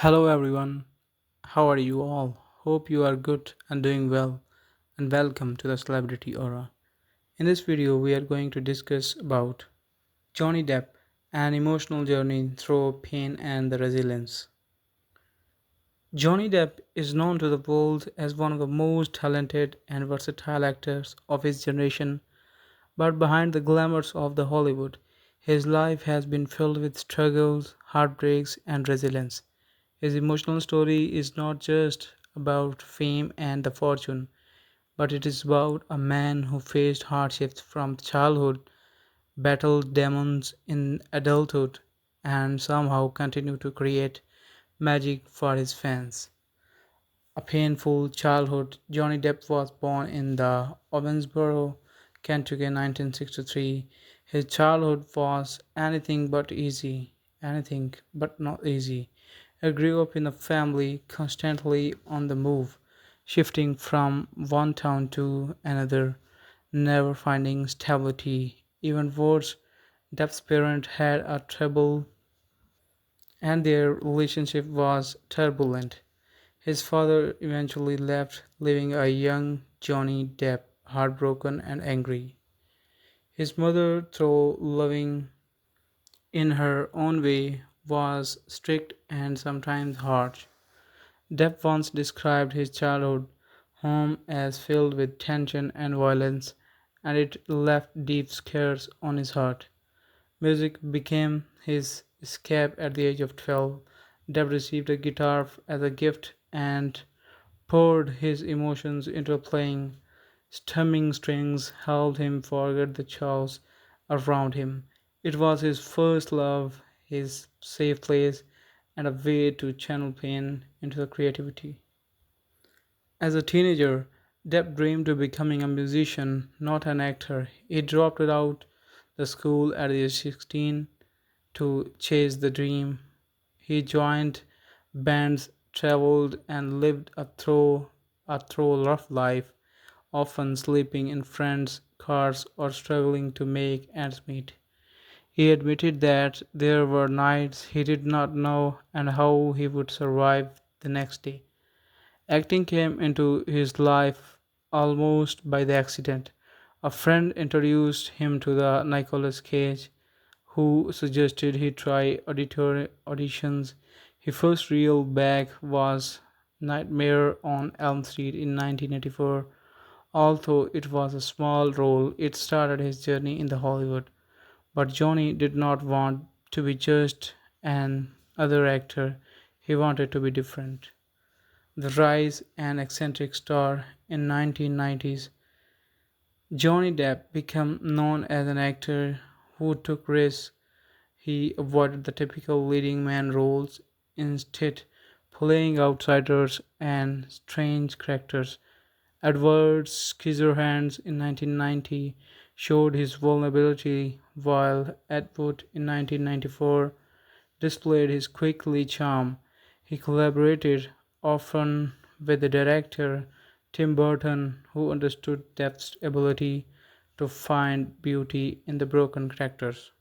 Hello everyone, how are you all? Hope you are good and doing well, and welcome to the Celebrity Aura. In this video, we are going to discuss about Johnny Depp, an emotional journey through pain and the resilience. Johnny Depp is known to the world as one of the most talented and versatile actors of his generation, but behind the glamours of the Hollywood, his life has been filled with struggles, heartbreaks, and resilience. His emotional story is not just about fame and the fortune, but it is about a man who faced hardships from childhood, battled demons in adulthood, and somehow continued to create magic for his fans. A painful childhood. Johnny Depp was born in the Owensboro, Kentucky in 1963. His childhood was anything but not easy. He grew up in a family constantly on the move, shifting from one town to another, never finding stability. Even worse, Depp's parents had a trouble and their relationship was turbulent. His father eventually left, leaving a young Johnny Depp heartbroken and angry. His mother, though loving in her own way, was strict and sometimes harsh. Depp once described his childhood home as filled with tension and violence, and it left deep scars on his heart. Music became his escape at the age of 12. Depp received a guitar as a gift and poured his emotions into playing. Strumming strings helped him forget the chaos around him. It was his first love, his safe place, and a way to channel pain into the creativity. As a teenager, Depp dreamed of becoming a musician, not an actor. He dropped out the school at age 16 to chase the dream. He joined bands, traveled, and lived a through rough life, often sleeping in friends' cars or struggling to make ends meet. He admitted that there were nights he did not know and how he would survive the next day. Acting came into his life almost by the accident. A friend introduced him to the Nicolas Cage, who suggested he try auditions. His first real bag was Nightmare on Elm Street in 1984. Although it was a small role, it started his journey in the Hollywood. But Johnny did not want to be just an other actor. He wanted to be different. The rise and eccentric star in 1990s, Johnny Depp became known as an actor who took risks. He avoided the typical leading man roles, instead playing outsiders and strange characters. Edward Scissorhands in 1990 showed his vulnerability, while Edward in 1994 displayed his quickly charm. He collaborated often with the director Tim Burton, who understood Depp's ability to find beauty in the broken characters.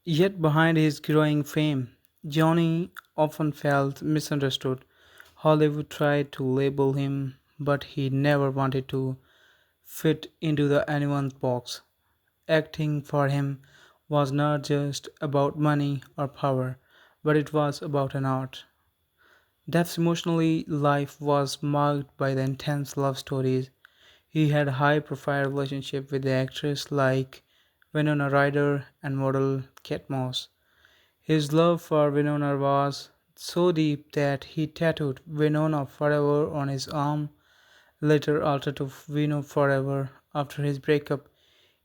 Yet behind his growing fame, Johnny often felt misunderstood. Hollywood tried to label him, but he never wanted to fit into the anyone's box. Acting for him was not just about money or power, but it was about an art. Depp's emotionally life was marked by the intense love stories. He had a high-profile relationship with the actress like Winona Ryder and model Kate Moss. His love for Winona was so deep that he tattooed Winona Forever on his arm, later altered to Vino Forever after his breakup.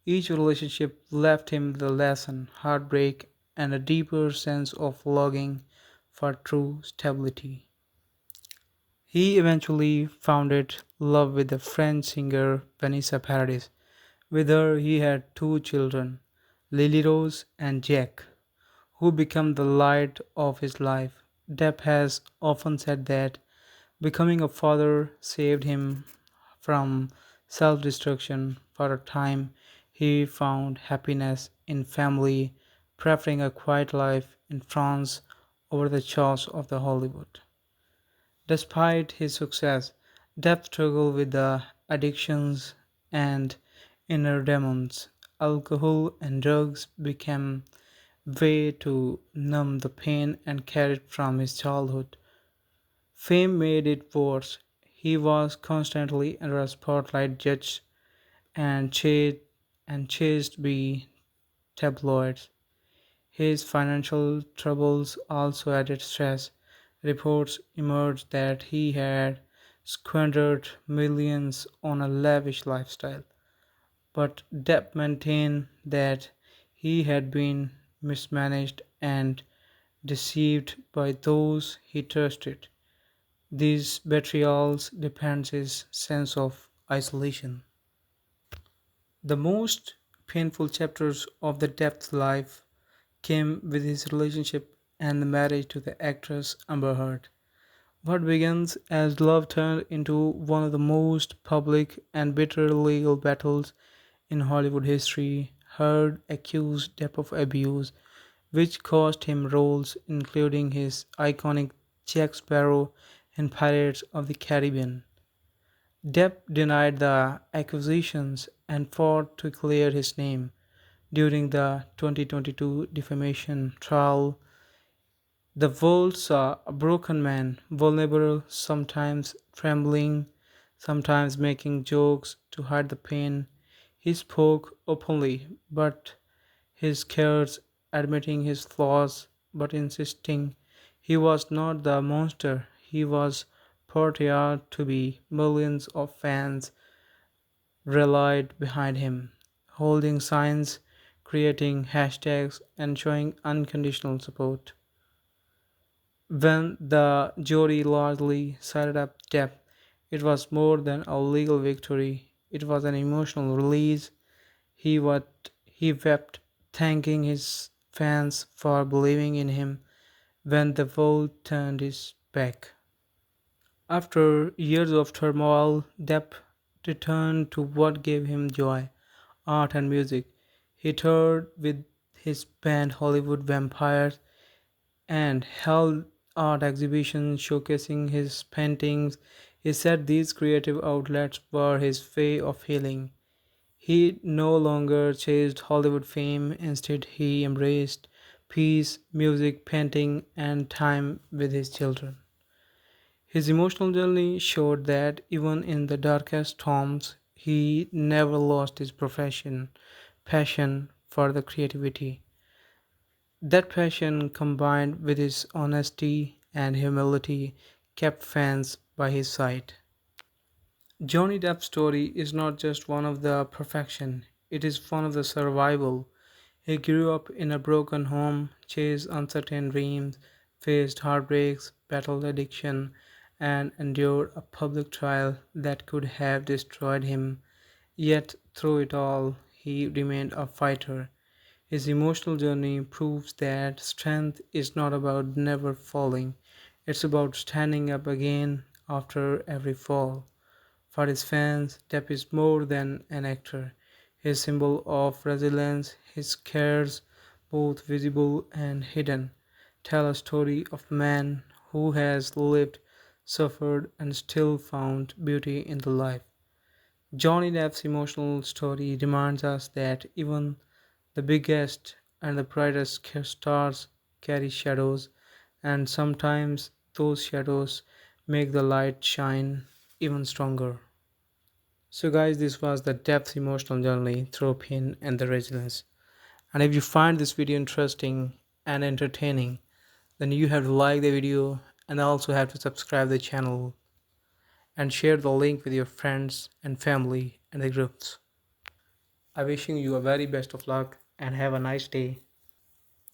Each relationship left him with a lesson, heartbreak, and a deeper sense of longing for true stability. He eventually founded love with the French singer Vanessa Paradis. With her, he had two children, Lily Rose and Jack, who became the light of his life. Depp has often said that becoming a father saved him from self destruction. For a time, he found happiness in family, preferring a quiet life in France over the chaos of the Hollywood. Despite his success, Depp struggled with the addictions and inner demons. Alcohol and drugs became way to numb the pain and carried from his childhood. Fame made it worse. He was constantly under a spotlight, judged and chased by tabloids. His financial troubles also added stress. Reports emerged that he had squandered millions on a lavish lifestyle, but Depp maintained that he had been mismanaged and deceived by those he trusted. These betrayals deepens his sense of isolation. The most painful chapters of the Depp's life came with his relationship and the marriage to the actress Amber Heard. What begins as love turned into one of the most public and bitter legal battles in Hollywood history. Heard accused Depp of abuse, which cost him roles including his iconic Jack Sparrow in Pirates of the Caribbean. Depp denied the accusations and fought to clear his name. During the 2022 defamation trial, the world saw a broken man, vulnerable, sometimes trembling, sometimes making jokes to hide the pain. He spoke openly, but his cares, admitting his flaws, but insisting he was not the monster he was portrayed to be. Millions of fans rallied behind him, holding signs, creating hashtags, and showing unconditional support. When the jury largely sided up Depp, it was more than a legal victory, it was an emotional release. He wept, thanking his fans for believing in him when the world turned his back. After years of turmoil, Depp returned to what gave him joy: art and music. He toured with his band Hollywood Vampires and held art exhibitions showcasing his paintings. He said these creative outlets were his way of healing. He no longer chased Hollywood fame, instead, he embraced peace, music, painting, and time with his children. His emotional journey showed that even in the darkest storms, he never lost his passion for the creativity. That passion, combined with his honesty and humility, kept fans by his side. Johnny Depp's story is not just one of the perfection, it is one of the survival. He grew up in a broken home, chased uncertain dreams, faced heartbreaks, battled addiction, and endured a public trial that could have destroyed him. Yet, through it all, he remained a fighter. His emotional journey proves that strength is not about never falling, it's about standing up again after every fall. For his fans, Depp is more than an actor. He is a symbol of resilience. His cares, both visible and hidden, tell a story of a man who has lived, suffered, and still found beauty in the life. Johnny Depp's emotional story reminds us that even the biggest and the brightest stars carry shadows, and sometimes those shadows make the light shine even stronger. So, guys, this was the depth emotional journey through pain and the resilience. And if you find this video interesting and entertaining, then you have to like the video and also have to subscribe the channel and share the link with your friends and family and the groups. I wishing you a very best of luck and have a nice day.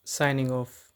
Signing off.